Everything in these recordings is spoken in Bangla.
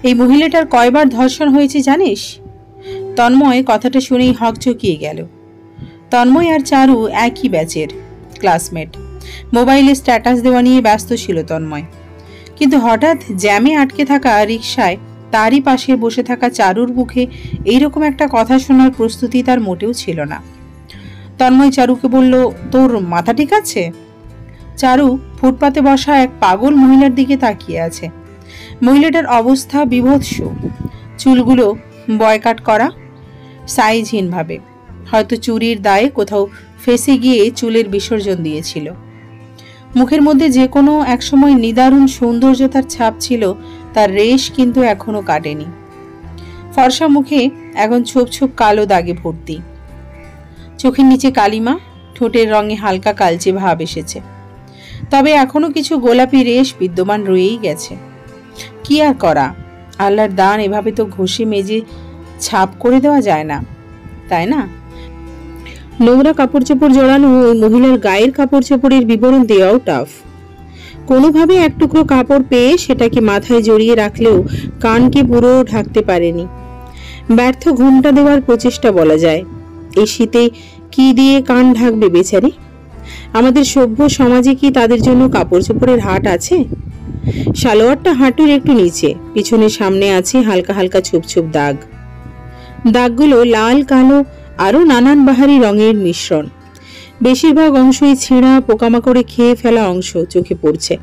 এই মহিলাটার কয়বার ধর্ষণ হয়েছে জানিস? তন্ময় কথাটা শুনেই হকচকিয়ে গেল। তন্ময় আর চারু একই ব্যাচের ক্লাসমেট। মোবাইলে স্ট্যাটাস দেওয়া নিয়ে ব্যস্ত ছিল তন্ময়, কিন্তু হঠাৎ জ্যামে আটকে থাকা রিকশায় তারই পাশে বসে থাকা চারুর মুখে এইরকম একটা কথা শোনার প্রস্তুতি তার মোটেও ছিল না। তন্ময় চারুকে বলল, তোর মাথা ঠিক আছে? চারু ফুটপাতে বসা এক পাগল মহিলার দিকে তাকিয়ে আছে। মহিলাটার অবস্থা বিভৎস, চুলগুলো বয়কাট করা, সাইজহীন ভাবে, হয়তো চুরির দায়ে কোথাও ফেসে গিয়ে চুলের বিসর্জন দিয়েছিল। মুখের মধ্যে যে কোনো একসময় নিদারুণ সৌন্দর্যতার ছাপ ছিল, তার রেশ কিন্তু এখনো কাটেনি। ফর্সা মুখে এখন ছোপ ছোপ কালো দাগে ভর্তি, চোখের নিচে কালিমা, ঠোঁটের রঙে হালকা কালচে ভাব এসেছে, তবে এখনো কিছু গোলাপি রেশ বিদ্যমান রয়েই গেছে। কি আর করা, আল্লাহর দান, এভাবে তো ঘষে মেজে ছাপ করে দেওয়া যায় না, তাই না? নোংরা কাপড় চোপড় জড়ানো ওই মহিলার গায়ের কাপড় চোপড়ের বিবরণ দেওয়াও টাফ। কোনোভাবে এক টুকরো কাপড় পেয়ে সেটাকে মাথায় জড়িয়ে রাখলেও কানকে পুরো ঢাকতে পারেনি। ব্যর্থ ঘোমটা দেওয়ার প্রচেষ্টা বলা যায়। এই শীতে কি দিয়ে কান ঢাকবে বেচারি? আমাদের সভ্য সমাজে কি তাদের জন্য কাপড় চোপড়ের হাট আছে? সালোয়ারটা হাঁটুর একটু নিচে, পিছনে সামনে আছে হালকা হালকা ছোপ ছোপ দাগ। দাগগুলো লাল, কালো আরো নানান বাহারি রঙের মিশ্রণ। বেশিরভাগ অংশই ছেঁড়া, পোকামাকড়ে খেয়ে ফেলা অংশ চোখে পড়ছে।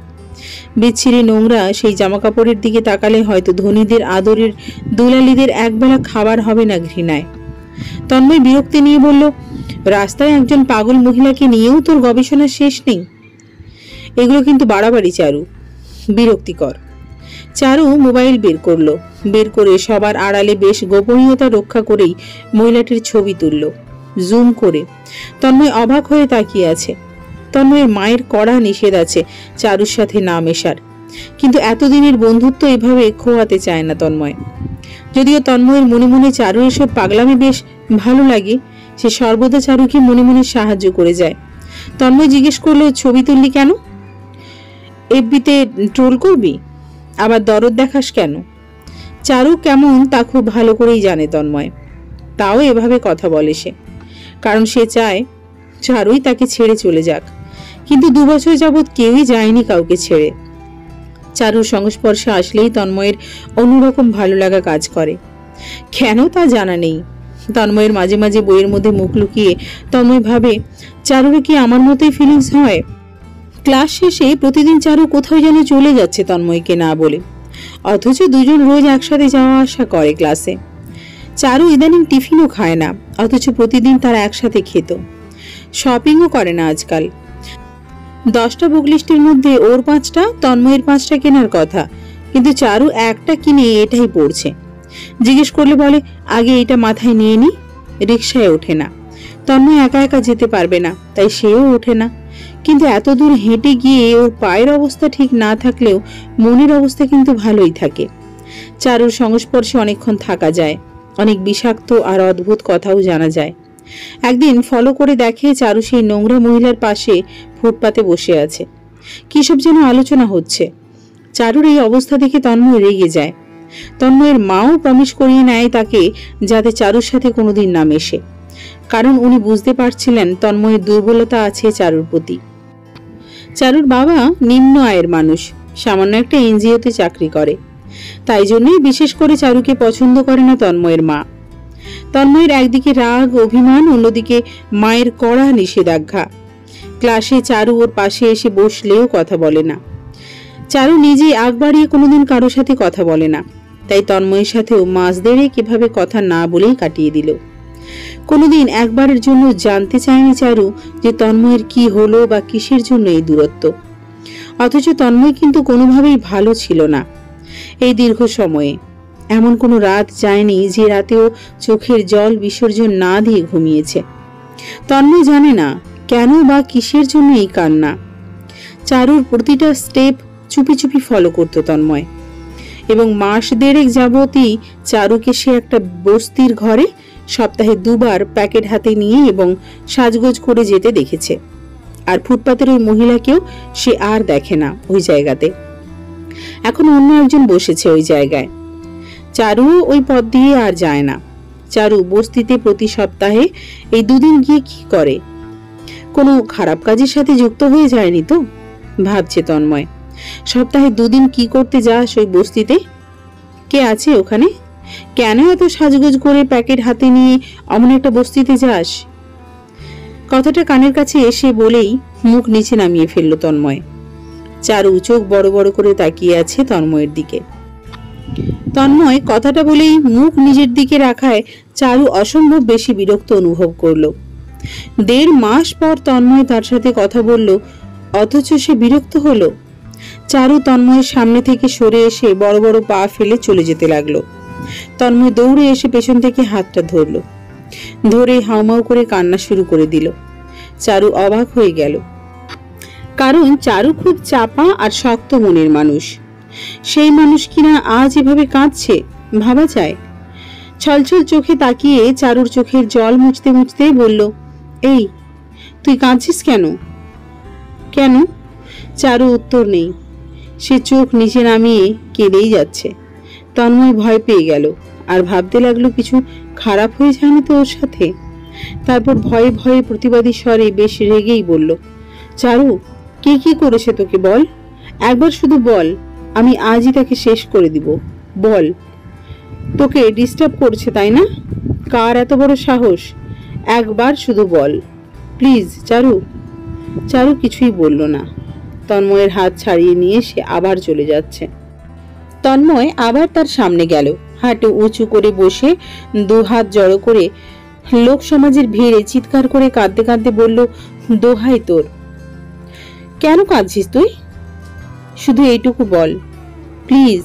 বিচ্ছিরি নোংরা সেই জামাকাপড়ের দিকে তাকালে হয়তো ধনীদের আদরের দুলালিদের একবেলা খাবার হবে না ঘৃণায়। তন্ময় বিরক্তি নিয়ে বলল, রাস্তায় একজন পাগল মহিলাকে নিয়েও তোর গবেষণা শেষ নেই? এগুলো কিন্তু বাড়াবাড়ি চারু, বিরক্তিকর। চারু মোবাইল বের করে সবার আড়ালে বেশ গোপনীয়তা রক্ষা করেই মহিলাটির ছবি তুলল, জুম করে। তন্ময় অবাক হয়ে তাকিয়ে আছে। তন্ময়ের মায়ের কড়া নিষেধ আছে চারুর সাথে না মেশার, কিন্তু এতদিনের বন্ধুত্ব এভাবে খোয়াতে চায় না তন্ময়। যদিও তন্ময়ের মনে মনে চারু এসব পাগলামি বেশ ভালো লাগে, সে সর্বদা চারুকে মনে মনে সাহায্য করে যায়। তন্ময় জিজ্ঞেস করলো, ছবি তুললি কেন? এফবিতে ট্রোল করবি? আবার দরদ দেখাস কেন? চারু কেমন তা খুব ভালো করেই জানে তন্ময়, তাও এভাবে কথা বলে সে, কারণ সে চায় চারুই তাকে ছেড়ে চলে যাক। কিন্তু 2 বছর যাবৎ কেউই যায়নি কাউকে ছেড়ে। চারুর সংস্পর্শে আসলেই তন্ময়ের অন্যরকম ভালো লাগা কাজ করে। কেন তা জানা নেই। তন্ময়ের মাঝে মাঝে বইয়ের মধ্যে মুখ লুকিয়ে তন্ময় ভাবে, চারুর কি আমার মতোই ফিলিংস হয়? ক্লাস শেষে প্রতিদিন চারু কোথাও যেন চলে যাচ্ছে তন্ময়কে না বলে, অথচ দুজন রোজ একসাথে যাওয়া আসা করে ক্লাসে। চারু ইদানিং টিফিনও খায় না, অথচ প্রতিদিন তারা একসাথে খেত। শপিংও করে না আজকাল। 10টা বুক লিস্টের মধ্যে ওর 5টা, তন্ময়ের 5টা কেনার কথা, কিন্তু চারু একটা কিনে এটাই পড়ছে। জিজ্ঞেস করলে বলে, আগে এটা মাথায় নিয়ে নি। রিকশায় ওঠে না। তন্ময় একা একা যেতে পারবে না, তাই সেও ওঠে না। কিন্তু এত দূর হেঁটে গিয়ে ওর পায়ের অবস্থা ঠিক না থাকলেও মনের অবস্থা কিন্তু ভালোই থাকে। চারুর সংস্পর্শে অনেকক্ষণ থাকা যায়, অনেক বিষাক্ত আর অদ্ভুত কথাও জানা যায়। একদিন ফলো করে দেখে চারু সেই নোংরা মহিলার পাশে ফুটপাতে বসে আছে। কি সব যেন আলোচনা হচ্ছে। চারুর এই অবস্থা দেখে তন্ময় রেগে যায়। তন্ময়ের মাও প্রমিস করিয়ে নেয় তাকে যাতে চারুর সাথে কোনোদিন না মেশে, কারণ উনি বুঝতে পারছিলেন তন্ময়ের দুর্বলতা আছে চারুর প্রতি। চারুর বাবা নিম্ন আয়ের মানুষ, সামান্য একটা এনজিওতে চাকরি করে, তাই জন্যই বিশেষ করে চারুকে পছন্দ করে না তন্ময়ের মা। তন্ময়ের একদিকে রাগ অভিমান, অন্যদিকে মায়ের কড়া নিষেধাজ্ঞা। ক্লাসে চারু ওর পাশে এসে বসলেও কথা বলে না। চারু নিজে আগ বাড়িয়ে কোনোদিন কারো সাথে কথা বলে না, তাই তন্ময়ের সাথেও মাস দেড়েক কিভাবে কথা না বলেই কাটিয়ে দিল। কোনোদিন একবারের জন্য জানতে চায়নি চারু যে তন্ময়ের কি হলো বা কিসের জন্য এই দূরত্ব। অথচ তন্ময় কিন্তু কোনোভাবেই ভালো ছিল না এই দীর্ঘ সময়ে। এমন কোনো রাত যায়নি যে রাতেও চোখের জল বিসর্জন না দিয়ে ঘুমিয়েছে। তন্ময় জানে না কেন বা কিসের জন্য এই কান্না। চারুর প্রতিটা স্টেপ চুপি চুপি ফলো করত তন্ময়, এবং মাস দেড়েক যাবতই চারুকে সে একটা বস্তির ঘরে সপ্তাহে 2 বার প্যাকেট হাতে নিয়ে এবং সাজগোজ করে যেতে দেখেছে। আর ফুটপাতের ওই মহিলাকেও সে আর দেখে না ওই জায়গাতে। এখন অন্য একজন বসেছে ওই জায়গায়। চারু ওই পথ দিয়ে আর যায় না। চারু বস্তিতে প্রতি সপ্তাহে এই 2 দিন গিয়ে কি করে? কোনো খারাপ কাজের সাথে যুক্ত হয়ে যায়নি তো, ভাবছে তন্ময়। সপ্তাহে 2 দিন কি করতে যাস ওই বস্তিতে? কে আছে ওখানে? কেন এত সাজগোজ করে প্যাকেট হাতে নিয়ে অমন একটা বস্তিতে যাস? কথাটা কানের কাছে এসে বলেই মুখ নিচে নামিয়ে ফেলল তন্ময়। চারু চোখ বড় বড় করে তাকিয়ে আছে তন্ময়ের দিকে। তন্ময় কথাটা বলেই মুখ নিজের দিকে রাখায় চারু অসম্ভব বেশি বিরক্ত অনুভব করল। 1.5 মাস পর তন্ময় তার সাথে কথা বলল, অথচ সে বিরক্ত হলো। চারু তন্ময়ের সামনে থেকে সরে এসে বড় বড় পা ফেলে চলে যেতে লাগলো। তন্ময় দৌড়ে এসে পেছন থেকে হাতটা ধরে হাউমাউ করে কান্না শুরু করে দিল। চারু অবাক হয়ে গেল, কারণ চারু খুব চাপা আর শক্ত মনের মানুষ। সেই মানুষ কিনা আজ এভাবে কাঁদছে, ভাবা যায়। ছলছল চোখে তাকিয়ে চারুর চোখের জল মুছতে মুছতে বলল, এই তুই কাঁদছিস কেন? কেন? চারু উত্তর নেই। সে চোখ নিচে নামিয়ে কেঁদেই যাচ্ছে। তন্ময় ভয় পেয়ে গেল আর ভাবতে লাগলো কিছু খারাপ হয়ে যায়নি তো ওর সাথে। তারপর ভয়ে ভয়ে প্রতিবাদী স্বরে বেশ রেগেই বলল, চারু কে কি করেছে তোকে বল, একবার শুধু বল, আমি আজই তাকে শেষ করে দিব। বল, তোকে ডিস্টার্ব করছে তাই না? কার এত বড় সাহস? একবার শুধু বল প্লিজ। চারু কিছুই বলল না। তন্ময়ের হাত ছাড়িয়ে নিয়ে সে আবার চলে যাচ্ছে। তন্ময় আবার তার সামনে গেল, হাঁটু উঁচু করে বসে 2 হাত জড়ো করে লোক সমাজের ভিড়ে চিৎকার করে কাঁদতে কাঁদতে বলল, দোহাই তোর, কেন কাঁদছিস তুই? শুধু এইটুকু বল প্লিজ।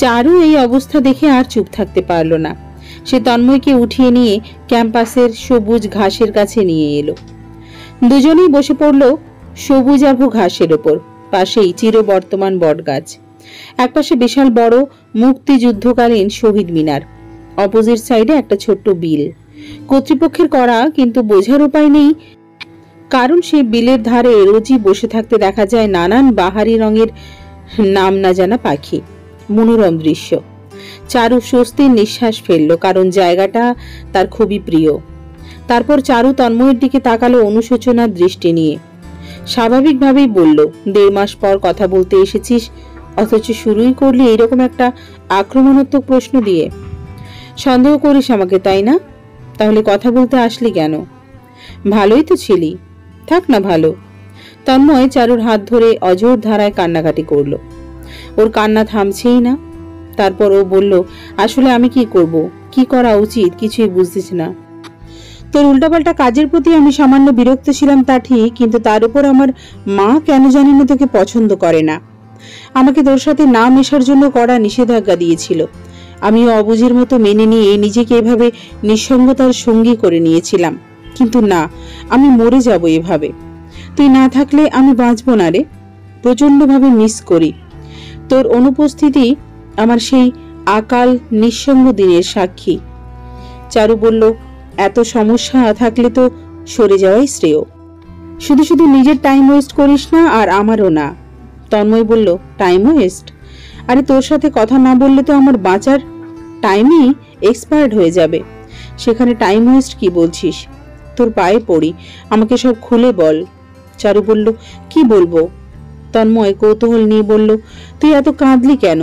চারু এই অবস্থা দেখে আর চুপ থাকতে পারল না। সে তন্ময়কে উঠিয়ে নিয়ে ক্যাম্পাসের সবুজ ঘাসের কাছে নিয়ে এলো। দুজনেই বসে পড়ল সবুজ আভু ঘাসের ওপর। পাশেই চিরবর্তমান বটগাছ, একপাশে বিশাল বড় মুক্তিযুদ্ধকালীন শহীদ মিনার, অপোজিট সাইডে একটা ছোট্ট বিল। কর্তৃপক্ষের করা, কিন্তু বোঝার উপায় নেই, কারণ সেই বিলের ধারে রোজই বসে থাকতে দেখা যায় নানান বাহারি রঙের নাম না জানা পাখি। মনোরম দৃশ্য। চারু স্বস্তির নিঃশ্বাস ফেলল, কারণ জায়গাটা তার খুবই প্রিয়। তারপর চারু তন্ময়ের দিকে তাকালো অনুশোচনার দৃষ্টি নিয়ে। স্বাভাবিকভাবেই বলল, 1.5 মাস পর কথা বলতে এসেছিস, অথচ শুরুই করলি এইরকম একটা আক্রমণাত্মক প্রশ্ন দিয়ে। সন্দেহ করিস আমাকে তাই না? তাহলে কথা বলতে আসলি কেন? ভালোই তো ছিলি, থাক না ভালো। তন্ময় চারুর হাত ধরে অঝোর ধারায় কান্নাকাটি করলো। ওর কান্না থামছেই না। তারপর ও বলল, আসলে আমি কি করব, কি করা উচিত কিছুই বুঝতেছি না। তোর উল্টাপাল্টা কাজের প্রতি আমি সামান্য বিরক্ত ছিলাম তা ঠিক, কিন্তু তার উপর আমার মা কেন জানি না তোকে পছন্দ করে না। আমাকে তোর সাথে না মেশার জন্য কড়া নিষেধাজ্ঞা দিয়েছিল। আমিও অবুঝের মতো মেনে নিয়ে নিজেকে এভাবে নিঃসঙ্গতার সঙ্গী করে নিয়েছিলাম, কিন্তু না, আমি মরে যাব এভাবে। তুই না থাকলে আমি বাঁচবো না রে। প্রচন্ডভাবে মিস করি তোর অনুপস্থিতি, আমার সেই আকাল নিঃসঙ্গ দিনের সাক্ষী। চারু বলল, এত সমস্যা থাকলে তো সরে যাওয়াই শ্রেয়। শুধু শুধু নিজের টাইম ওয়েস্ট করিস না, আর আমারও না। তন্ময় বলল, টাইম ওয়েস্ট? আরে তোর সাথে কথা না বললে তো আমার বাঁচার টাইমই এক্সপায়ার্ড হয়ে যাবে, সেখানে টাইম ওয়েস্ট কি বলছিস? তোর পায়ে পড়ি, আমাকে সব খুলে বল। চারু বলল, কি বলবো? তন্ময় কৌতূহল নিয়ে বলল, তুই এত কাঁদলি কেন?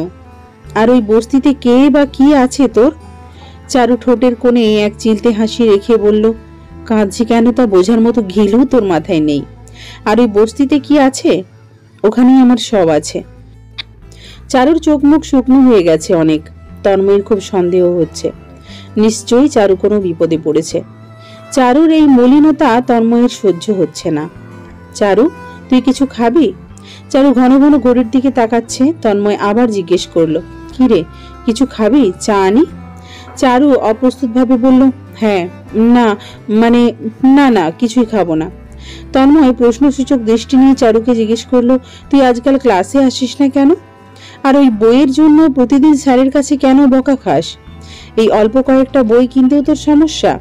আর ওই বস্তিতে কে বা কি আছে তোর? চারু ঠোঁটের কোণে এক চিলতে হাসি রেখে বলল, কাঁদছি কেন তা বোঝার মতো ঘিলু তোর মাথায় নেই। আর ওই বস্তিতে কি আছে? ওখানেই আমার সব আছে। চারুর চোখ মুখ শুকনো হয়ে গেছে অনেক। তন্ময়ের খুব সন্দেহ হচ্ছে, নিশ্চয়ই চারু কোনো বিপদে পড়েছে। চারুর এই মলিনতা তন্ময়ের সহ্য হচ্ছে না। চারু, তুই কিছু খাবি? চারু ঘন ঘন ঘড়ির দিকে তাকাচ্ছে। তন্ময় আবার জিজ্ঞেস করলো, কি রে, কিছু খাবি? চা আনি? চারু অপ্রস্তুত ভাবে বলল, হ্যাঁ, না মানে না কিছুই খাবো না। তন্ময় প্রশ্নসূচক দৃষ্টি নিয়ে চারুকে জিজ্ঞেস করলো, তুই আজকাল ক্লাসে আসিস না কেন? আর ওই বইয়ের জন্য প্রতিদিন স্যারের কাছে কেন বকা খাস? এই অল্প কয়েকটা বই কিনতেও তোর সমস্যা?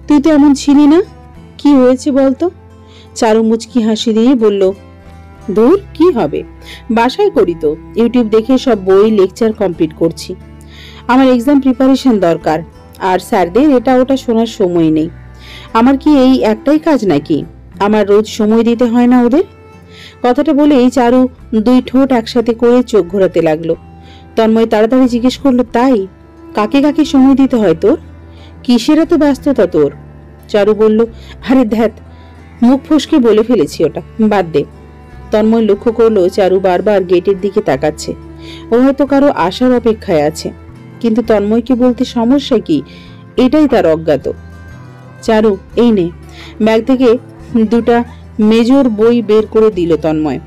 তুই তো এমন ছিলি না, কি হয়েছে বলতো? চারু মুচকি হাসি দিয়ে বলল, দূর, কি হবে, বাসায় করি তো, ইউটিউব দেখে সব বই লেকচার কমপ্লিট করছি। আমার এক্সাম প্রিপারেশন দরকার, আর স্যারদের এটা ওটা শোনার সময় নেই। আমার কি এই একটাই কাজ নাকি? আমার রোজ সময় দিতে হয় না ওদের? কথাটা বলেই চারু দুই ঠোঁট একসাথে করে চোখ ঘোরাতে লাগলো। তন্ময় তাড়াতাড়ি জিজ্ঞেস করলো, তাই কাকে কাকে সময় দিতে হয় তোর? কিসের এত ব্যস্ততা তোর? চারু বলল, আরে ধ্যাত, মুখ ফসকে বলে ফেলেছি, ওটা বাদ দে। তন্ময় লক্ষ্য করলো চারু বারবার গেটের দিকে তাকাচ্ছে। ও হয়তো কারো আসার অপেক্ষায় আছে, কিন্তু তন্ময়কে বলতে সমস্যা কি এটাই তার অজ্ঞাত। চারু, এই নে। ব্যাগ থেকে দুটা মেজর বই বের করে দিল তন্ময়।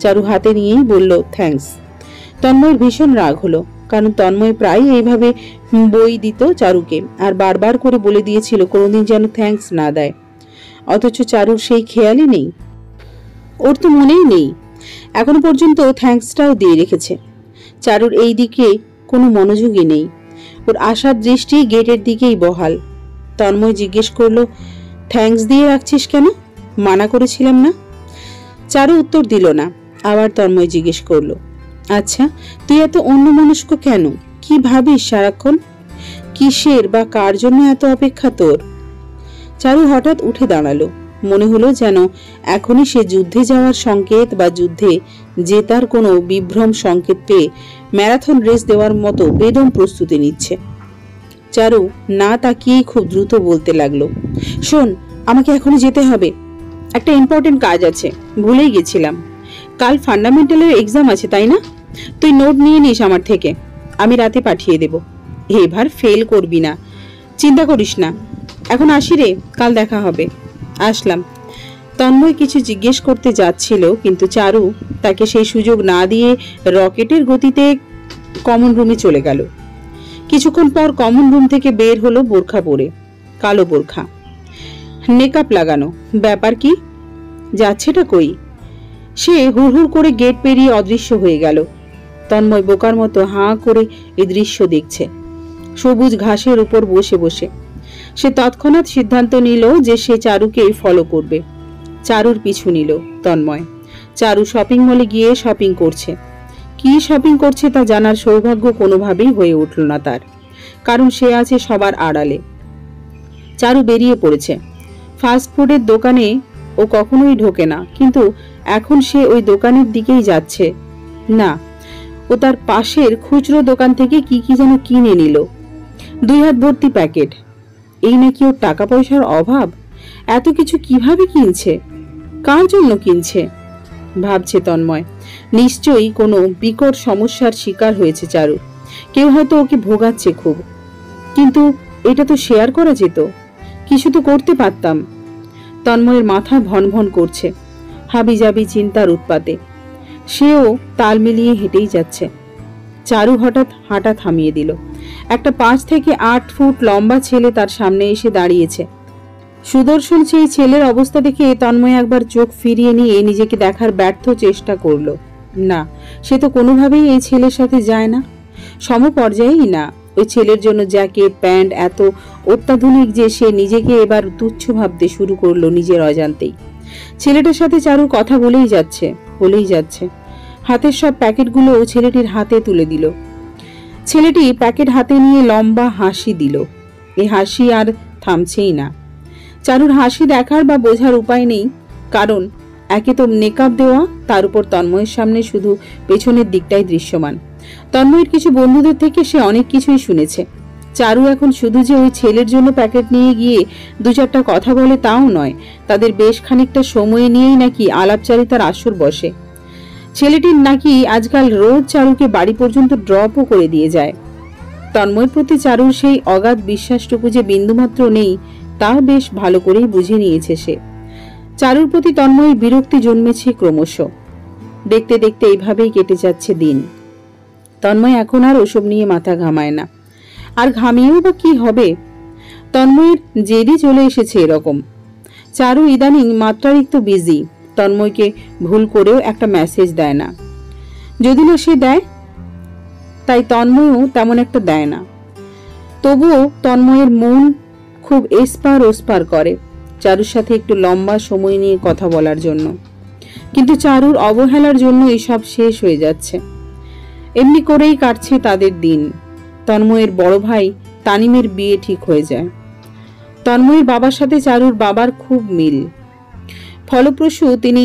চারু হাতে নিয়েই বলল, থ্যাঙ্কস। তন্ময়ের ভীষণ রাগ হলো, কারণ তন্ময় প্রায় এইভাবে বই দিত চারুকে, আর বারবার করে বলে দিয়েছিল কোনোদিন যেন থ্যাঙ্কস না দেয়। অথচ চারুর সেই খেয়ালই নেই, ওর তো মনেই নেই। এখনো পর্যন্ত থ্যাঙ্কসটাও দিয়ে রেখেছে। চারুর এই দিকে কোনো মনোযোগই নেই, ওর আশার দৃষ্টি গেটের দিকেই বহাল। তন্ময় জিজ্ঞেস করলো, থ্যাঙ্কস দিয়ে রাখছিস কেন? মানা করেছিলাম না? চারু উত্তর দিল না। আবার তন্ময় জিজ্ঞেস করলো, আচ্ছা তুই এত অন্যমনস্ক কেন? কি ভাবিস সারাক্ষণ? কিসের বা কার জন্য এত অপেক্ষা তোর? চারু হঠাৎ উঠে দাঁড়ালো। মনে হলো যেন এখনই সে যুদ্ধে যাওয়ার সংকেত বা যুদ্ধে জেতার কোনো বিভ্রম সংকেত পেয়ে ম্যারাথন রেস দেওয়ার মতো বেদম প্রস্তুতি নিচ্ছে। চারু না তাকিয়েই খুব দ্রুত বলতে লাগলো, শোন, আমাকে এখনই যেতে হবে, একটা ইম্পর্টেন্ট কাজ আছে, ভুলেই গেছিলাম। কাল ফান্ডামেন্টালের এক্সাম আছে, তাই না? তুই নোট নিয়ে নিস আমার থেকে, আমি রাতে পাঠিয়ে দেব। এবার ফেল করবি না, চিন্তা করিস না। এখন আসি রে, কাল দেখা হবে। আসলাম। তন্ময় কিছু জিজ্ঞেস করতে যাচ্ছিল, কিন্তু চারু তাকে সেই সুযোগ না দিয়ে রকেটের গতিতে কমন রুমে চলে গেল। কিছুক্ষণ পর কমন রুম থেকে বের হলো বোরখা পরে, কালো বোরখা, মেকআপ লাগানো। ব্যাপার কি? যাচ্ছেটা কই? সে হুড়হুড় করে গেট পেরিয়ে অদৃশ্য হয়ে গেল। তন্ময় বোকার মতো হাঁ করে এই দৃশ্য দেখছে, সবুজ ঘাসের উপর বসে বসে। সে তৎক্ষণাৎ সিদ্ধান্ত নিল যে সে চারুকে ফলো করবে। চারুর পিছু নিল তন্ময়। চারু শপিং মলে গিয়ে শপিং করছে। কি শপিং করছে তা জানার সৌভাগ্য কোনোভাবেই হয়ে উঠল না তার, কারণ সে আছে সবার আড়ালে। চারু বেরিয়ে পড়েছে। ফাস্ট ফুডের দোকানে ও কখনোই ঢোকে না, কিন্তু এখন সে ওই দোকানের দিকেই যাচ্ছে। না, ও তার পাশের খুচরো দোকান থেকে কি কি যেন কিনে নিল। 2 হাত ভর্তি প্যাকেট। এই নাকি ওর টাকা পয়সার অভাব? এত কিছু কিভাবে কিনছে? কার জন্য কিনছে? ভাবছে তন্ময়। নিশ্চয়ই কোনো বিকট সমস্যার শিকার হয়েছে চারু। কেউ হয়তো ওকে ভোগাচ্ছে খুব। কিন্তু এটা তো শেয়ার করা যেত, কিছু তো করতে পারতাম। তন্ময়ের মাথা ভনভন করছে হাবিজাবি চিন্তার উৎপাতে। সেও তাল মিলিয়ে হেঁটেই যাচ্ছে। চারু হঠাৎ হাঁটা থামিয়ে দিল। একটা 5 থেকে 8 ফুট লম্বা ছেলে তার সামনে এসে দাঁড়িয়েছে। সুদর্শন সেই ছেলের অবস্থা দেখে তন্ময় একবার চোখ ফিরিয়ে নিয়ে নিজেকে দেখার ব্যর্থ চেষ্টা করলো। না, সে তো কোনোভাবেই এই ছেলের সাথে যায় না, সমপর্যায়েই না। ওই ছেলের জন্য জ্যাকেট প্যান্ট এত অত্যাধুনিক যে সে নিজেকে এবার তুচ্ছ ভাবতে শুরু করলো নিজের অজান্তেই। ছেলেটার সাথে চারু কথা বলেই যাচ্ছে। হাতের সব প্যাকেটগুলো ছেলেটির হাতে তুলে দিল। ছেলেটি প্যাকেট হাতে নিয়ে লম্বা হাসি দিল। এই হাসি আর থামছেই না। চারুর হাসি দেখার বা বোঝার উপায় নেই, কারণ একে তো মেকআপ দেওয়া, তার উপর তন্ময়ের সামনে শুধু পেছনের দিকটাই দৃশ্যমান। তন্ময়ের কিছু বন্ধুদের থেকে সে অনেক কিছুই শুনেছে। চারু এখন শুধু যে ওই ছেলের জন্য প্যাকেট নিয়ে গিয়ে 2-4টা কথা বলে তাও নয়, তাদের বেশ খানিকটা সময় নিয়েই নাকি আলাপচারিতার আসর বসে। ছেলেটির নাকি আজকাল রোজ চারুকে বাড়ি পর্যন্ত ড্রপও করে দিয়ে যায়। তন্ময়ের প্রতি চারুর সেই অগাধ বিশ্বাসটুকু যে বিন্দুমাত্র নেই তা বেশ ভালো করেই বুঝে নিয়েছে সে। চারুর প্রতি তন্ময়ের বিরক্তি জন্মেছে ক্রমশ। দেখতে দেখতে এইভাবেই কেটে যাচ্ছে দিন। তন্ময় এখন আর ওসব নিয়ে মাথা ঘামায় না, আর ঘামিয়েও বা কি হবে? তন্ময়ের জেদি চলে এসেছে এরকম। চারু ইদানিং মাত্রাতিরিক্ত বিজি। তন্ময়কে ভুল করেও একটা মেসেজ দেয় না, যদি না সে দেয়, তাই তন্ময়ও তেমন একটা দেয় না। তবুও তন্ময়ের মন খুব এসপার ওসপার করে চারুর সাথে একটু লম্বা সময় নিয়ে কথা বলার জন্য। কিন্তু চারুর অবহেলার জন্য এসব শেষ হয়ে যাচ্ছে। এমনি করেই কাটছে তাদের দিন। তন্ময়ের বড় ভাই তানিমের বিয়ে ঠিক হয়ে যায়। তন্ময়ের বাবার সাথে চারুর বাবার খুব মিল। ফলপ্রসূ তিনি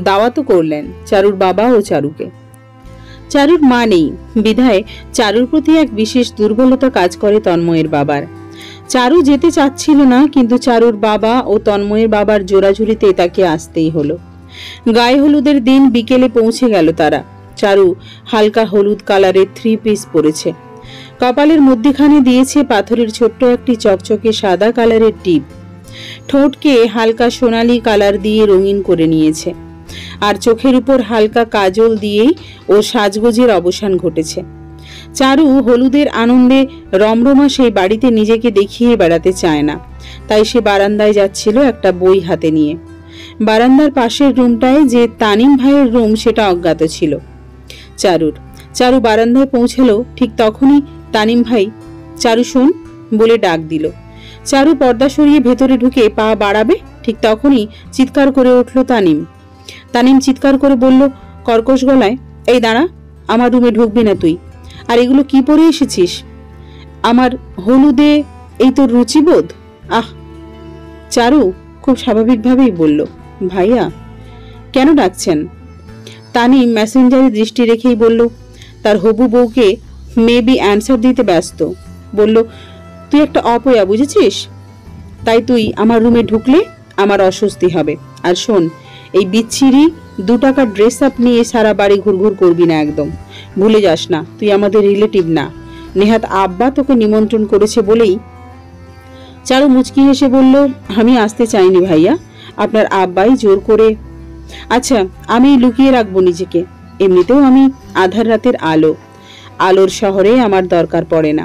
দাওয়াতও করলেন চারুর বাবা ও চারুকে। চারুর মা নেই বিধায় চারুর প্রতি এক বিশেষ দুর্বলতা কাজ করে তন্ময়ের বাবার। চারু যেতে চাচ্ছিল না, কিন্তু চারুর বাবা ও তন্ময়ের বাবার জোরাজুরিতে তাকে আসতেই হলো। গায়ে হলুদের দিন বিকেলে পৌঁছে গেল তারা। চারু হালকা হলুদ কালারের 3 পিস পরেছে। কপালের মধ্যখানে দিয়েছে পাথরের ছোট্ট একটি চকচকে সাদা কালারের টিপ। ঠোঁটকে হালকা সোনালী কালার দিয়ে রঙিন করে নিয়েছে, আর চোখের উপর হালকা কাজল দিয়েই ও সাজগোজের অবসান ঘটেছে। চারু হলুদের আনন্দে রমরমা সেই বাড়িতে নিজেকে দেখিয়ে বেড়াতে চায় না, তাই সে বারান্দায় যাচ্ছিল একটা বই হাতে নিয়ে। বারান্দার পাশের রুমটায় যে তানিম ভাইয়ের রুম সেটা অজ্ঞাত ছিল চারু বারান্দায় পৌঁছালো ঠিক তখনই তানিম ভাই চারু শোন বলে ডাক দিল। চারু পর্দা সরিয়ে ভেতরে ঢুকে পা বাড়াবে ঠিক তখনই চিৎকার করে উঠল তানিম চিৎকার করে বলল কর্কশ গলায়, এই দাঁড়া, আমার রুমে ঢুকবি না তুই। আর এগুলো কি পরে এসেছিস? আমার হলুদে এই তোর রুচিবোধ? আহ! চারু খুব স্বাভাবিকভাবেই বলল, ভাইয়া। কেন ডাকছেন? তানিম মেসেঞ্জারে দৃষ্টি রেখেই বলল, তার হবু বউকে মেবি অ্যান্সার দিতে ব্যস্ত। বলল, তুই একটা অপয়া, বুঝেছিস? তাই তুই আমার রুমে ঢুকলে আমার অস্বস্তি হবে। আর শোন, এই বিচ্ছিরি 2 টাকার ড্রেস আপ নিয়ে সারা বাড়ি ঘুরঘুর করবি না একদম। ভুলে যাস না তুই আমাদের রিলেটিভ না। নেহাত আব্বা তোকে নিমন্ত্রণ করেছে বলেই। চারু মুচকি হেসে বলল, আমি আসতে চাইনি ভাইয়া, আপনার আব্বাই জোর করে। আচ্ছা, আমি লুকিয়ে রাখবো নিজেকে। এমনিতেও আমি আধার রাতের আলোর শহরে আমার দরকার পড়ে না,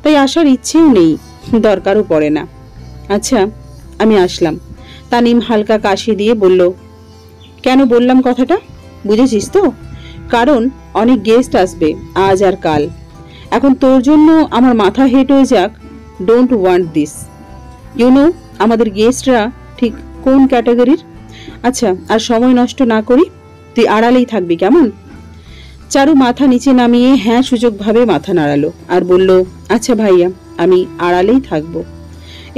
তাই আসার ইচ্ছেও নেই, দরকারও পড়ে না। আচ্ছা, আমি আসলাম। তানিম হালকা কাশি দিয়ে বলল, কেন বললাম কথাটা বুঝেছিস তো? কারণ অনেক গেস্ট আসবে আজ আর কাল। এখন তোর জন্য আমার মাথা হেট হয়ে যাক, don't want this. You know আমাদের গেস্টরা ঠিক কোন ক্যাটাগরির। আচ্ছা, আর সময় নষ্ট না করি, তুই আড়ালেই থাকবি, কেমন? চারু মাথা নিচে নামিয়ে হ্যাঁ সূচকভাবে মাথা নাড়ালো আর বলল, আচ্ছা ভাইয়া, আমি আড়ালেই থাকবো।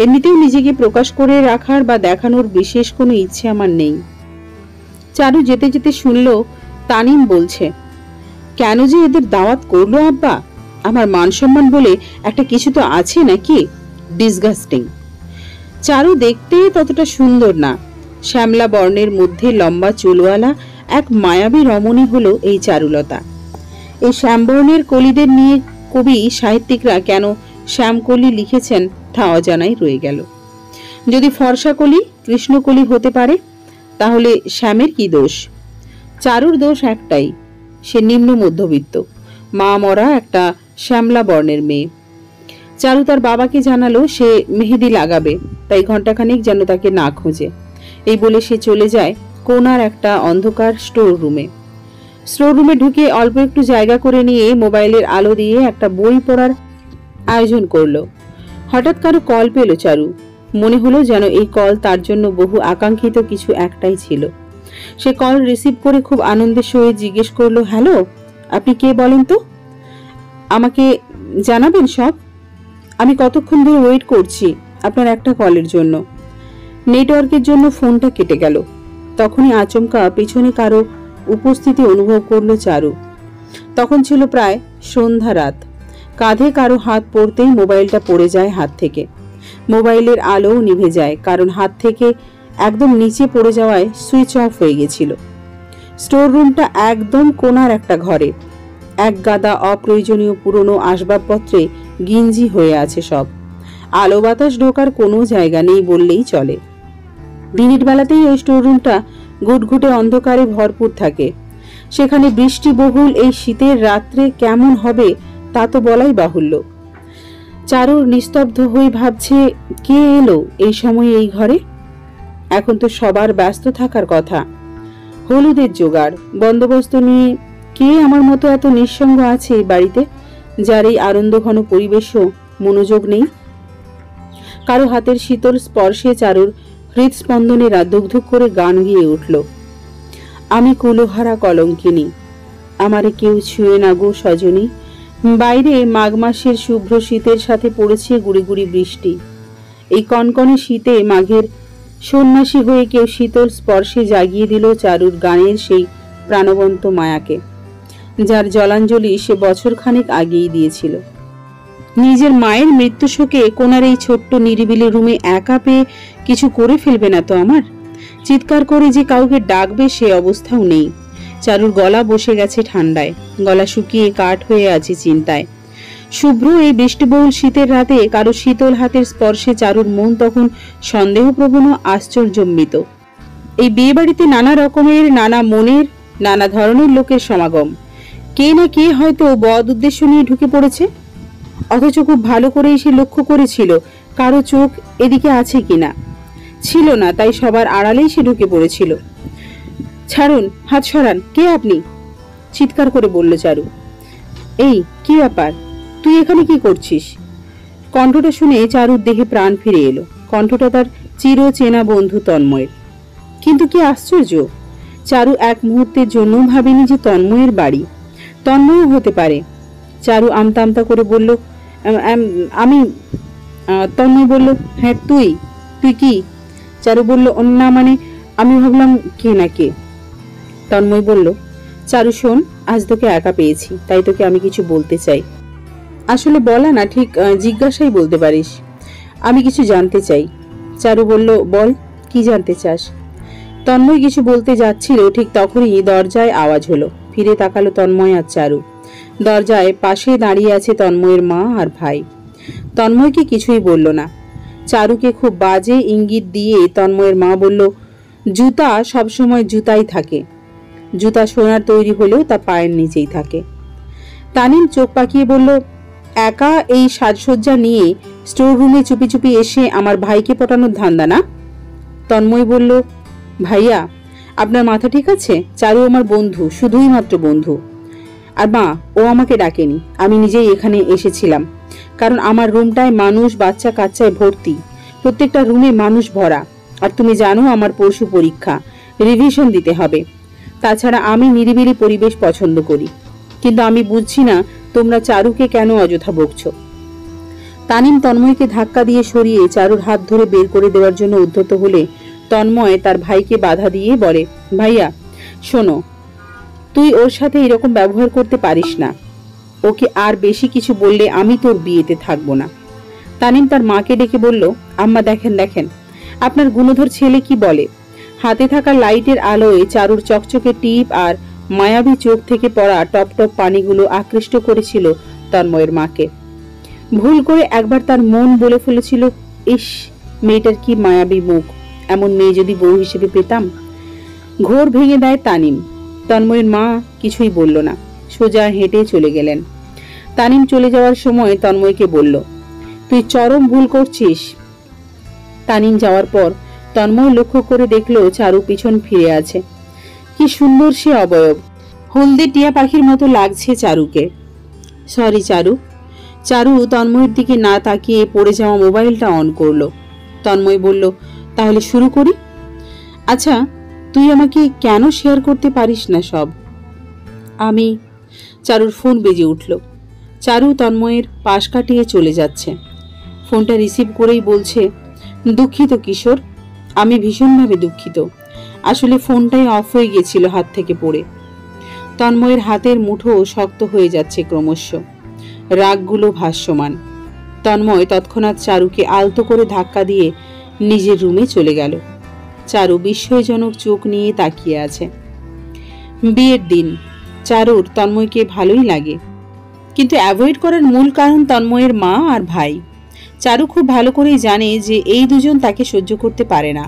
এমনিতেও নিজেকে প্রকাশ করে রাখার বা দেখানোর বিশেষ কোনো ইচ্ছে আমার নেই। চারু যেতে যেতে শুনল তানিম বলছে, কেন যে এদের দাওয়াত করলো আব্বা? আমার মান সম্মান বলে একটা কিছু তো আছে নাকি? ডিসগাস্টিং। চারু দেখতে ততটা সুন্দর না। শ্যামলা বর্ণের মধ্যে লম্বা চুলওয়ালা এক মায়াবী রমণী হলো এই চারুলতা। এই শ্যামবর্ণের কলিদের নিয়ে কবি সাহিত্যিকরা কেন শ্যামকলি লিখেছেন তা অজানাই রয়ে গেল। যদি ফর্সা কলি কৃষ্ণকলি হতে পারে, তাহলে শ্যামের কি দোষ? চারুর দোষ একটাই, সে নিম্ন মধ্যবিত্ত, মা মরা একটা শ্যামলা বর্ণের মেয়ে। চারু তার বাবাকে জানালো সে মেহেদি লাগাবে, তাই ঘন্টাখানেক যেন তাকে না খোঁজে। এই বলে সে চলে যায় কোনার একটা অন্ধকার স্টোর রুমে ঢুকে অল্প একটু জায়গা করে নিয়ে মোবাইলের আলো দিয়ে একটা বই পড়ার আয়োজন করলো। হঠাৎ কারো কল পেল চারু। মনে হলো যেন এই কল তার জন্য বহু আকাঙ্ক্ষিত কিছু একটাই ছিল। সে কল রিসিভ করে খুব আনন্দের সহিত জিজ্ঞেস করলো, হ্যালো, আপনি কে বলেন তো? আমাকে জানাবেন সব। আমি কতক্ষণ ধরে ওয়েট করছি আপনার একটা কলের জন্য। নেটওয়ার্কের জন্য ফোনটা কেটে গেল। তখনই আচমকা পেছনে কারো উপস্থিতি অনুভব করলো চারু। তখন ছিল প্রায় সন্ধ্যা রাত। কাঁধে কারো হাত পড়তেই মোবাইলটা পড়ে যায় হাত থেকে। মোবাইলের আলোও নিভে যায়, কারণ হাত থেকে একদম নিচে পড়ে যাওয়ায় সুইচ অফ হয়ে গেছিল। স্টোর রুমটা একদম কোনার একটা ঘরে। এক গাদা অপ্রয়োজনীয় পুরনো আসবাবপত্রে গিঞ্জি হয়ে আছে সব। আলো বাতাস ঢোকার কোনো জায়গা নেই বললেই চলে। দিনের বেলাতেই এই স্টোর রুমটা ঘুটঘুটে অন্ধকারে ভরপুর থাকে। সেখানে বৃষ্টি বহুল এই শীতের রাত্রে কেমন হবে তা তো বলাই বাহুল্য। চারুর নিস্তব্ধ হয়ে ভাবছে, কে এলো এই সময় এই ঘরে? এখন তো সবার ব্যস্ত থাকার কথা। হলুদের জোগাড় বন্দোবস্ত নিয়ে কে আমার মতো এত নিঃসঙ্গ আছে এই বাড়িতে, যার এই আনন্দঘন পরিবেশও মনোযোগ নেই? কারো হাতের শীতল স্পর্শে চারুর হৃদস্পন্দনেরা ধুকধুক করে গান গিয়ে উঠল। আমি কুলোহারা কলঙ্কিনী, আমারে কেউ ছুঁয়ে না গো সজনী, বাইরে মাঘ মাসের শুভ্র শীতের সাথে পড়েছে গুড়ি গুড়ি বৃষ্টি। এই কনকনে শীতে মাঘের সন্ন্যাসী হয়ে কেউ শীতল স্পর্শে জাগিয়ে দিল চারুর গানের সেই প্রাণবন্ত মায়াকে, যার জলাঞ্জলি সে বছর খানেক আগেই দিয়েছিল। নিজের মায়ের মৃত্যু শোকে কোনার এই ছোট্ট নিরিবিলি রুমে একা পেয়ে কিছু করে ফেলবে না তো আমার? চিৎকার করে যে কাউকে ডাকবে সে অবস্থাও নেই। চারুর গলা বসে গেছে ঠান্ডায়, গলা শুকিয়ে কাঠ হয়ে আছে চিন্তায়। শুভ্র এই বৃষ্টিবহুল শীতের রাতে কারো শীতল হাতের স্পর্শে চারুর মন তখন সন্দেহপ্রবণ ও আশ্চর্যম্বিত। এই বিয়ে বাড়িতে নানা রকমের, নানা মনের, নানা ধরনের লোকের সমাগম। কে না কে হয়তো বদ উদ্দেশ্য নিয়ে ঢুকে পড়েছে, অথচ খুব ভালো করেই সে লক্ষ্য করেছিল কারো চোখ এদিকে আছে কিনা। ছিল না, তাই সবার আড়ালেই সে ঢুকে পড়েছিল। ছাড়ুন, হাত সরান, কে আপনি? চিৎকার করে বলল চারু। এই কি ব্যাপার, তুই এখানে কি করছিস? কণ্ঠটা শুনে চারুর দেহে প্রাণ ফিরে এলো। কণ্ঠটা তার চির চেনা বন্ধু তন্ময়ের। কিন্তু কি আশ্চর্য, চারু এক মুহূর্তের জন্য ভাবেনি যে তন্ময়ের বাড়ি। তন্ময়ও হতে পারে। চারু আমতা আমতা করে বলল, আমি। তন্ময় বলল, হ্যাঁ তুই। তুই কি? চারু বলল, না মানে আমি ভাবলাম কে না কে। তন্ময় বলল, চারু শোন, আজ তোকে একা পেয়েছি, তাই তোকে আমি কিছু বলতে চাই। আসলে বলা না, ঠিক জিজ্ঞাসাই বলতে পারিস। আমি কিছু জানতে চাই। চারু বলল, বল, কি জানতে চাস? তন্ময় কিছু বলতে যাচ্ছিল, ঠিক তখনই দরজায় আওয়াজ হলো। ফিরে তাকালো তন্ময় আর চারু। দরজায় পাশে দাঁড়িয়ে আছে তন্ময়ের মা আর ভাই। তন্ময়কে কিছুই বলল না। চারুকে খুব বাজে ইঙ্গিত দিয়ে তন্ময়ের মা বলল, জুতা সবসময় জুতাই থাকে, জুতা সোনার তৈরি হলেও তা পায়ের নিচেই থাকে। তানিম চোখ পাকিয়ে বলল, একা এই সাজসজ্জা নিয়ে স্টোর রুমে চুপি চুপি এসে আমার ভাইকে পটানোর ধান্দা না? তন্ময় বলল, ভাইয়া আপনার মাথা ঠিক আছে? চারু আমার বন্ধু, শুধুই মাত্র বন্ধু। আর মা, ও আমাকে ডাকেনি, আমি নিজেই এখানে এসেছিলাম, কারণ আমার রুমটায় মানুষ, বাচ্চা কাচ্চায় ভর্তি, প্রত্যেকটা রুমে মানুষ ভরা। আর তুমি জানো আমার পরশু পরীক্ষা, রিভিশন দিতে হবে। তাছাড়া আমি নিরিবিলি পরিবেশ পছন্দ করি, কিন্তু আমি বুঝছি না তোমরা চারুকে কেন অযথা বকছো। তানিম তন্ময়কে ধাক্কা দিয়ে সরিয়ে চারুর হাত ধরে বের করে দেওয়ার জন্য উদ্যত হলে তন্ময় তার ভাইকে বাধা দিয়ে বলে, ভাইয়া শোনো, তুই ওর সাথে এরকম ব্যবহার করতে পারিস না। ওকে আর বেশি কিছু বললে আমি তোর বিয়েতে থাকবো না। তানিম তার মাকে ডেকে বলল, আম্মা দেখেন দেখেন আপনার গুণধর ছেলে কি বলে। হাতে থাকা লাইটের আলোয় চারুর চকচকে টিপ আর মায়াবী চোখ থেকে পড়া টপ টপ পানিগুলো আকৃষ্ট করেছিল তন্ময়ের মাকে। ভুল করে একবার তার মন বলে ফেলেছিল, ইস, মেয়েটার কি মায়াবী মুখ, এমন মেয়ে যদি বউ হিসেবে পেতাম। ঘোর ভেঙে দেয় তানিম। তন্ময়ের মা কিছুই বলল না, সোজা হেঁটে চলে গেলেন। তানিম চলে যাওয়ার সময় তন্ময়কে বলল, তুই চরম ভুল করছিস। তানিম যাওয়ার পর তন্ময় লক্ষ্য করে দেখলো চারু পিছন ফিরে আছে। কি সুন্দর সে অবয়ব, হলদে টিয়া পাখির মতো লাগছে চারুকে। সরি চারু। চারু তন্ময়ের দিকে না তাকিয়ে পড়ে যাওয়া মোবাইলটা অন করলো। তন্ময় বলল, তাহলে শুরু করি। আচ্ছা, তুই আমাকে কেন শেয়ার করতে পারিস না সব? আমি। চারুর ফোন বেজে উঠল। চারু তন্ময়ের পাশ কাটিয়ে চলে যাচ্ছে। ফোনটা রিসিভ করেই বলছে, দুঃখিত কিশোর, আমি ভীষণভাবে দুঃখিত। আসলে ফোনটাই অফ হয়ে গেছিল হাত থেকে পড়ে। তন্ময়ের হাতের মুঠো শক্ত হয়ে যাচ্ছে ক্রমশ, রাগগুলো ভাসমান। তন্ময় তৎক্ষণাৎ চারুকে আলতো করে ধাক্কা দিয়ে নিজের রুমে চলে গেল। চারু বিস্ময়জনক চোখ নিয়ে তাকিয়ে আছে। বিয়ের দিন চারুর তন্ময়কে ভালোই লাগে, কিন্তু অ্যাভয়েড করার মূল কারণ তন্ময়ের মা আর ভাই। চারু খুব ভালো করেই জানে যে এই দুজন তাকে সহ্য করতে পারে না,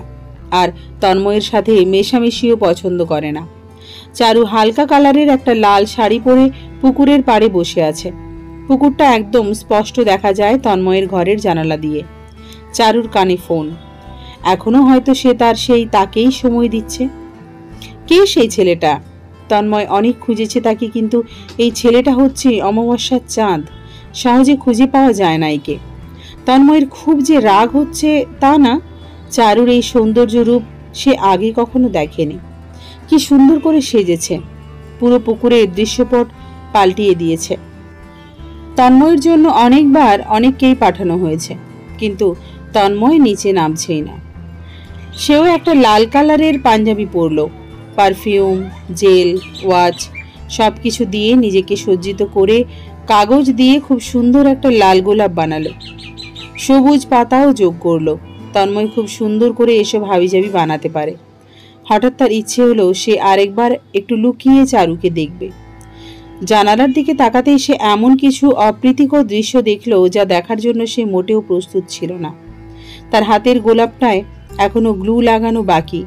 আর তন্ময়ের সাথে মেশামেশিও পছন্দ করে না। চারু হালকা কালারের একটা লাল শাড়ি পরে পুকুরের পাড়ে বসে আছে। পুকুরটা একদম স্পষ্ট দেখা যায় তন্ময়ের ঘরের জানালা দিয়ে। চারুর কানে ফোন। এখনো হয়তো সে তার সেই তাকেই সময় দিচ্ছে। কে সেই ছেলেটা? তন্ময় অনেক খুঁজেছে তাকে, কিন্তু এই ছেলেটা হচ্ছে অমাবস্যার চাঁদ, সহজে খুঁজে পাওয়া যায় না একে। তন্ময়ের খুব যে রাগ হচ্ছে তা না, চারুর এই সৌন্দর্য রূপ সে আগে কখনো দেখেনি। কি সুন্দর করে সেজেছে, পুরো পুকুরের দৃশ্যপট পাল্টিয়ে দিয়েছে। তন্ময়ের জন্য অনেকবার অনেককেই পাঠানো হয়েছে, কিন্তু তন্ময় নিচে নামছেই না। সেও একটা লাল কালারের পাঞ্জাবি পরল, পারফিউম, জেল, ওয়াচ সব কিছু দিয়ে নিজেকে সজ্জিত করে কাগজ দিয়ে খুব সুন্দর একটা লাল গোলাপ বানালো। সবুজ পাতাও যোগ করলো। তন্ময় খুব সুন্দর করে এসব হাবিজাবি বানাতে পারে। হঠাৎ তার ইচ্ছে হলো সে আরেকবার একটু লুকিয়ে চারুকে দেখবে। জানালার দিকে তাকাতেই সে এমন কিছু অপ্রীতিকর দৃশ্য দেখলো যা দেখার জন্য সে মোটেও প্রস্তুত ছিল না। তার হাতের গোলাপটায় এখনো গ্লু লাগানো বাকি,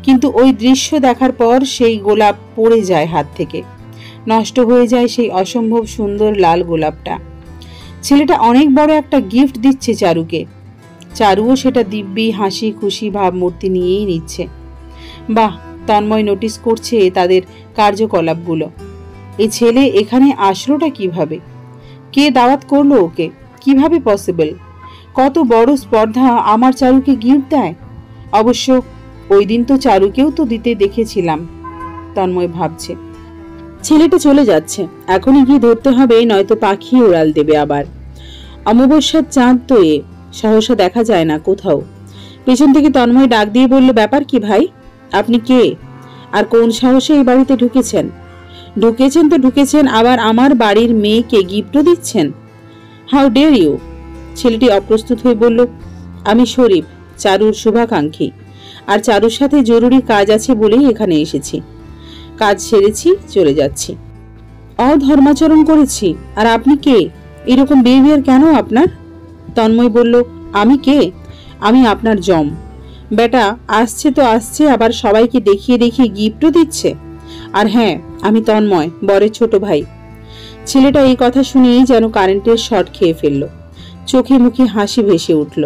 কিন্তু ওই দৃশ্য দেখার পর সেই গোলাপ পড়ে যায় হাত থেকে, নষ্ট হয়ে যায় সেই অসম্ভব সুন্দর লাল গোলাপটা। ছেলেটা অনেক বড় একটা গিফট দিচ্ছে চারুকে। চারুও সেটা দিব্যি হাসি খুশি ভাবমূর্তি নিয়েই নিচ্ছে। বাহ, তন্ময় নোটিস করছে তাদের কার্যকলাপগুলো। এই ছেলে এখানে আসলোটা কিভাবে? কে দাওয়াত করলো ওকে? কিভাবে পসিবল? কত বড় স্পর্ধা আমার চারুকে গিফট দেয়। অবশ্য ওই দিন তো চারুকেও তো দিতে দেখেছিলাম। তন্ময় ভাবছে। ছেলেটা চলে যাচ্ছে, এখনই গিয়ে ধরতে হবে, নয়তো পাখি উড়াল দেবে আবার। অমাবস্যার চাঁদ তো এ, সহসা দেখা যায় না কোথাও। পেছন থেকে তন্ময় ডাক দিয়ে বলল, ব্যাপার কি ভাই? আপনি কে? আর কোন সাহসে এই বাড়িতে ঢুকেছেন? ঢুকেছেন তো ঢুকেছেন, আবার আমার বাড়ির মেয়েকে গিফটও দিচ্ছেন। How dare you? ছেলেটি অপ্রস্তুত হয়ে বলল, আমি শরীফ, চারুর শুভাকাঙ্ক্ষী, আর চারুর সাথে জরুরি কাজ আছে বলেই এখানে এসেছি। কাজ সেরেছি, চলে যাচ্ছি। অধর্মাচরণ করেছি। আর আপনি কে? এরকম বিহেভিয়ার কেন আপনার? তন্ময় বলল, আমি কে? আমি আপনার জম। বেটা আসছে তো আসছে, আবার সবাইকে দেখিয়ে দেখিয়ে গিফটও দিচ্ছে। আর হ্যাঁ, আমি তন্ময়, বরের ছোট ভাই। ছেলেটা এই কথা শুনেই যেন কারেন্টের শর্ট খেয়ে ফেলল। চোখে মুখে হাসি ভেসে উঠল।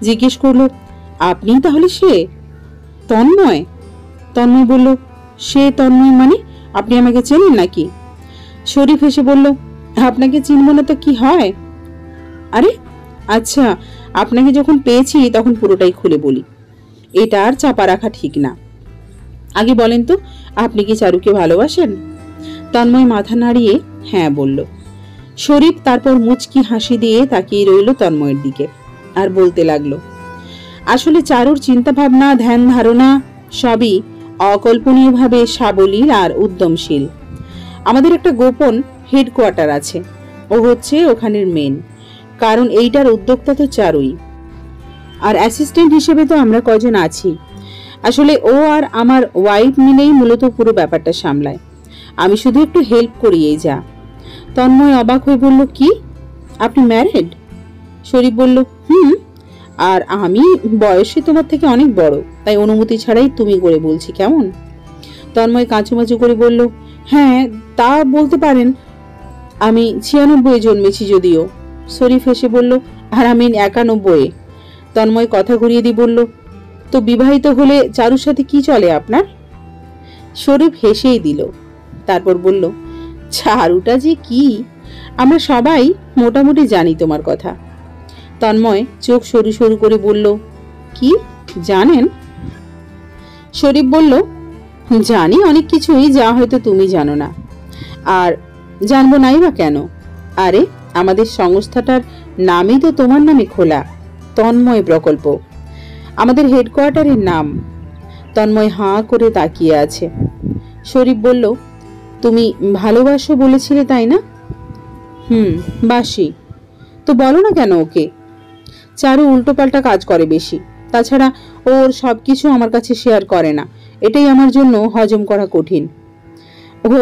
জিজ্ঞেস করলো, আপনি তাহলে সে তন্ময়? তন্ময় বলল, সে তন্ময় মানে? আপনি আমাকে চেনেন নাকি? শরীফ হেসে বলল, আপনাকে চিনব না তো কি হয়? আরে আচ্ছা, আপনাকে যখন পেয়েছি তখন পুরোটাই খুলে বলি, এটা আর চাপা রাখা ঠিক না। আগে বলেন তো, আপনি কি চারুকে ভালোবাসেন? তন্ময় মাথা নাড়িয়ে হ্যাঁ বলল। শরীফ তারপর মুচকি হাসি দিয়ে তাকিয়ে রইল তন্ময়ের দিকে, আর বলতে লাগলো, আসলে চারুর চিন্তা ভাবনা, ধ্যান ধারণা সবই অকল্পনীয়ভাবে সাবলীল আর উদ্যমশীল। আমাদের একটা গোপন হেডকোয়ার্টার আছে, ও হচ্ছে ওখানের মেন, কারণ এইটার উদ্যোক্তা তো চারুই। আর অ্যাসিস্ট্যান্ট হিসেবে তো আমরা কজন আছি। আসলে ও আর আমার ওয়াইফ মিলেই মূলত পুরো ব্যাপারটা সামলায়, আমি শুধু একটু হেল্প করিয়েই যা। তন্ময় অবাক হয়ে বলল, কি আপনি ম্যারিড? শরীফ বলল, আর আমি বয়সে তোমার থেকে অনেক বড়, তাই অনুমতি ছাড়াই তুমি করে বলছি, কেমন? তন্ময় কাঁচুমাচু করে বলল, হ্যাঁ তা বলতে পারেন। আমি 96 জন্মেছি যদিও। শরীফ হেসে বলল, আর আমি 91। তন্ময় কথা ঘুরিয়ে দিয়ে বলল, তো বিবাহিত হলে চারুর সাথে কি চলে আপনার? শরীফ হেসেই দিল, তারপর বলল, চারুটা যে কি আমরা সবাই মোটামুটি জানি তোমার কথা। তন্ময় চোখ সরু সরু করে বলল, কি জানেন? শরীফ বলল, জানি অনেক কিছুই, যা হয়তো তুমি জানো না। আর জানবো নাই বা কেন? আরে আমাদের সংস্থাটার নামই তো তোমার নামে খোলা, তন্ময় প্রকল্প, আমাদের হেডকোয়ার্টারের নাম। তন্ময় হাঁ করে তাকিয়ে আছে। শরীফ বলল, তুমি ভালোবাসো বলেছিলে তাই না? বাসি। তো বলো না কেন ওকে? চারু উল্টোপাল্টা কাজ করে বেশি, তাছাড়া ওর সবকিছু আমার কাছে শেয়ার করে না, এটাই আমার জন্য হজম করা কঠিন। ও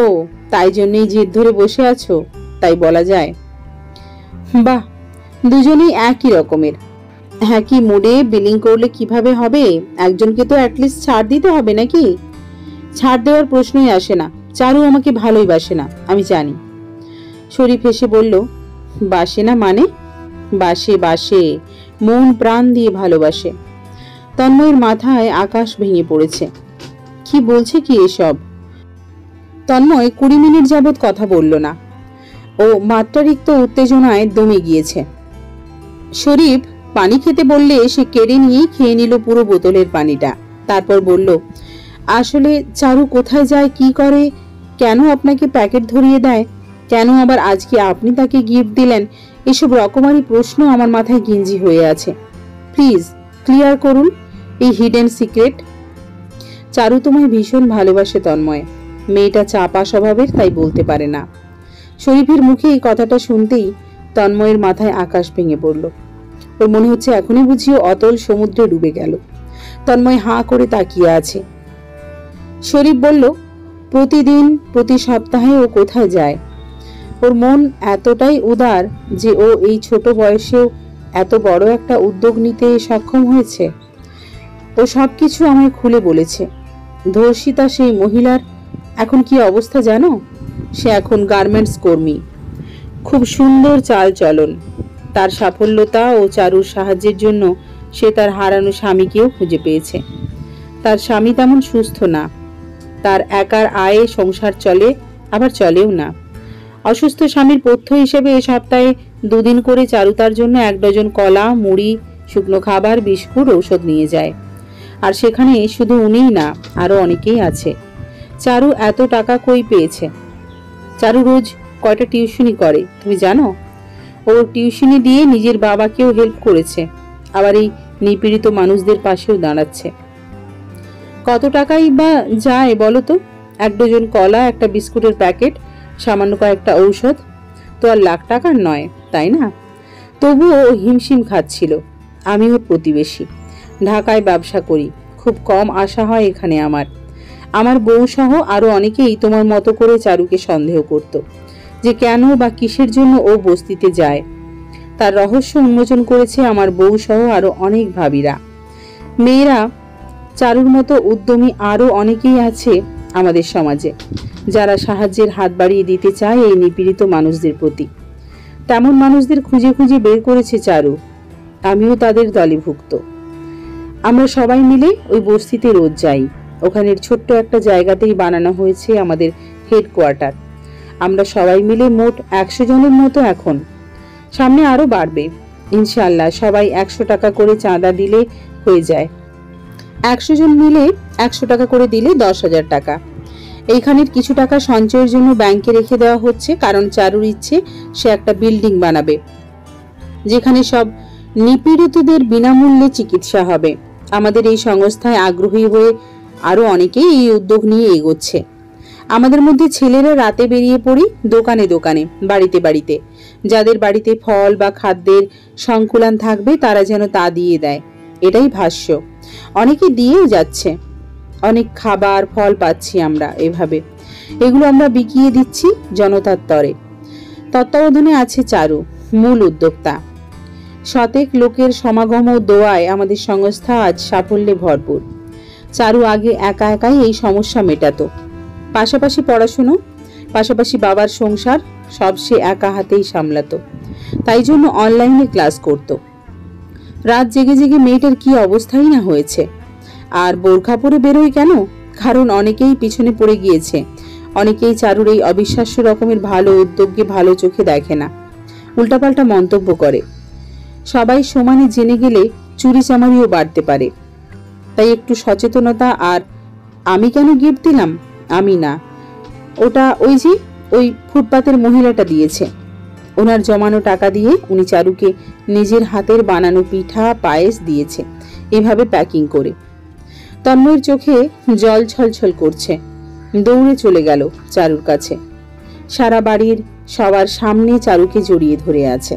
তাই জন্যই জেদ ধরে বসে আছো, তাই বলা যায়। বাহ, দুজনেই একই রকমের। হ্যাঁ, কি মুডে বিলিং করলে কিভাবে হবে? একজনকে তো অ্যাটলিস্ট ছাড় দিতে হবে নাকি? ছাড় দেওয়ার প্রশ্নই আসে না। চারু আমাকে ভালোই বাসে না, আমি জানি। শরীফ হেসে বলল, বাসে না মানে? বাসে বাসে, মন প্রাণ দিয়ে ভালোবাসে। তন্ময়ের মাথায় আকাশ ভেঙে পড়েছে। কি বলছে কি এসব? তন্ময় 20 মিনিট যাবৎ কথা বলল না। ও মাত্রাতিরিক্ত উত্তেজনায় দমে গিয়েছে। শরীফ পানি খেতে বললে সে কেড়ে নিয়ে খেয়ে নিল পুরো বোতলের পানিটা। তারপর বলল, আসলে চারু কোথায় যায়, কি করে, কেন আপনাকে প্যাকেট ধরিয়ে দেয়, কেন আবার আজকে আপনি তাকে গিফট দিলেন, এসব রকমারি প্রশ্ন আমার মাথায় গিঞ্জি হয়ে আছে। প্লিজ ক্লিয়ার করুন এই হিডেন সিক্রেট। চারু তোমায় ভীষণ ভালোবাসে তন্ময়। মেয়েটা চাপা স্বভাবের, তাই বলতে পারে না। শরীফের মুখে এই কথাটা শুনতেই তন্ময়ের মাথায় আকাশ ভেঙে পড়ল। ওর মনে হচ্ছে এখনই বুঝিও অতল সমুদ্রে ডুবে গেল। তন্ময় হাঁ করে তাকিয়ে আছে। শরীফ বলল, প্রতিদিন প্রতি সপ্তাহে ও কোথায় যায়? ওর মন এতটাই উদার যে ও এই ছোট বয়সেও এত বড় একটা উদ্যোগ নিতে সক্ষম হয়েছে। ও সবকিছু আমায় খুলে বলেছে। ধর্ষিতা সেই মহিলার এখন কি অবস্থা জানো? সে এখন গার্মেন্টস কর্মী। খুব সুন্দর চাল চলন। তার সাফল্যতা ও চারুর সাহায্যের জন্য সে তার হারানো স্বামীকেও খুঁজে পেয়েছে। তার স্বামী তেমন সুস্থ না। তার একার আয়ে সংসার চলে, আবার চলেও না। অসুস্থ স্বামীর পথ্য হিসেবে এ সপ্তাহে 2 দিন করে চারু তার জন্য 1 ডজন কলা, মুড়ি, শুকনো খাবার, বিস্কুট, ঔষধ নিয়ে যায়। আর সেখানে শুধু উনিই না, আরো অনেকেই আছে। চারু এত টাকা কই পেয়েছে? চারু রোজ কয়টা টিউশনি করে তুমি জানো? ও টিউশনি দিয়ে নিজের বাবাকেও হেল্প করেছে, আবার এই নিপীড়িত মানুষদের পাশেও দাঁড়াচ্ছে। কত টাকাই বা যায় বলো তো? 1 ডজন কলা, একটা বিস্কুটের প্যাকেট, সামান্য কয়েকটা ঔষধ তো আর লাখ টাকার নয়, তাই না? তবুও ও হিমশিম খাচ্ছিল। আমি ওর প্রতিবেশী, ঢাকায় ব্যবসা করি, খুব কম আশা হয় এখানে আমার বউ সহ আরো অনেকেই তোমার মতো করে চারুকে সন্দেহ করত যে কেন বা কিসের জন্য ও বস্তিতে যায়। তার রহস্য উন্মোচন করেছে আমার বউ সহ আরো অনেক ভাবিরা। মেয়েরা চারুর মতো উদ্যমী আরো অনেকেই আছে আমাদের সমাজে, যারা সাহায্যের হাত বাড়িয়ে দিতে চায় এই নিপীড়িত মানুষদের প্রতি। তেমন মানুষদের খুঁজে খুঁজে বের করেছে চারু। আমিও তাদের দলভুক্ত। আমরা সবাই মিলে ওই বস্তিতে রোজ যাই। ওখানের ছোট্ট একটা জায়গাতেই বানানো হয়েছে আমাদের হেডকোয়ার্টার। আমরা সবাই মিলে মোট 100 জনের মতো এখন। সামনে আরো বাড়বে ইনশাআল্লাহ। সবাই 100 টাকা করে চাঁদা দিলে হয়ে যায়। 100 জন মিলে 100 টাকা করে দিলে 10,000 টাকা। এইখানের কিছু টাকা সঞ্চয়ের জন্য ব্যাংকে রেখে দেওয়া হচ্ছে, কারণ চারুর ইচ্ছে সে একটা বিল্ডিং বানাবে যেখানে সব নিপীড়িতদের বিনামূল্যে চিকিৎসা হবে। আমাদের এই সংস্থায় আগ্রহী হয়ে আরো অনেকেই এই উদ্যোগ নিয়ে এগোচ্ছে। আমাদের মধ্যে ছেলেরা রাতে বেরিয়ে পড়ি দোকানে দোকানে, বাড়িতে বাড়িতে। যাদের বাড়িতে ফল বা খাদ্যের সংকুলান থাকবে তারা যেন তা দিয়ে দেয়, এটাই ভাষ্য। অনেকে দিয়েও যাচ্ছে। অনেক খাবার ফল পাচ্ছি আমরা এভাবে। এগুলো আমরা বিকিয়ে দিচ্ছি জনতার তরে। তত্ত্বাবধানে আছে চারু, মূল উদ্যোক্তা। শতেক লোকের সমাগম ও দোয়ায় আমাদের সংস্থা আজ সাফল্যে ভরপুর। চারু আগে একা একাই এই সমস্যা মেটাতো। পাশাপাশি পড়াশুনো, পাশাপাশি বাবার সংসার, সব সে একা হাতেই সামলাতো। তাই জন্য অনলাইনে ক্লাস করত। রাত জেগে জেগে মেয়েটার কি অবস্থাই না হয়েছে। আর বোরখা পরে বেরোয় কেন? কারণ অনেকেই পিছনে পড়ে গিয়েছে। অনেকেই চারুর এই অবিশ্বাস্য রকমের ভালো উদ্যোগকে ভালো চোখে দেখে না, উল্টাপাল্টা মন্তব্য করে। সবাই সমানে জেনে গেলে চুরি চামারিও বাড়তে পারে। তাই একটু সচেতনতা। আর আমি কেন গিফট দিলাম? আমি না, ওটা ওই ফুটপাতের মহিলাটা দিয়েছে। ওনার জমানো টাকা দিয়ে উনি চারুকে নিজের হাতের বানানো পিঠা পায়েস দিয়েছে, এভাবে প্যাকিং করে। তন্ময়ের চোখে জল ছলছল করছে। দৌড়ে চলে গেল চারুর কাছে। সারা বাড়ির সবার সামনে চারুকে জড়িয়ে ধরে আছে।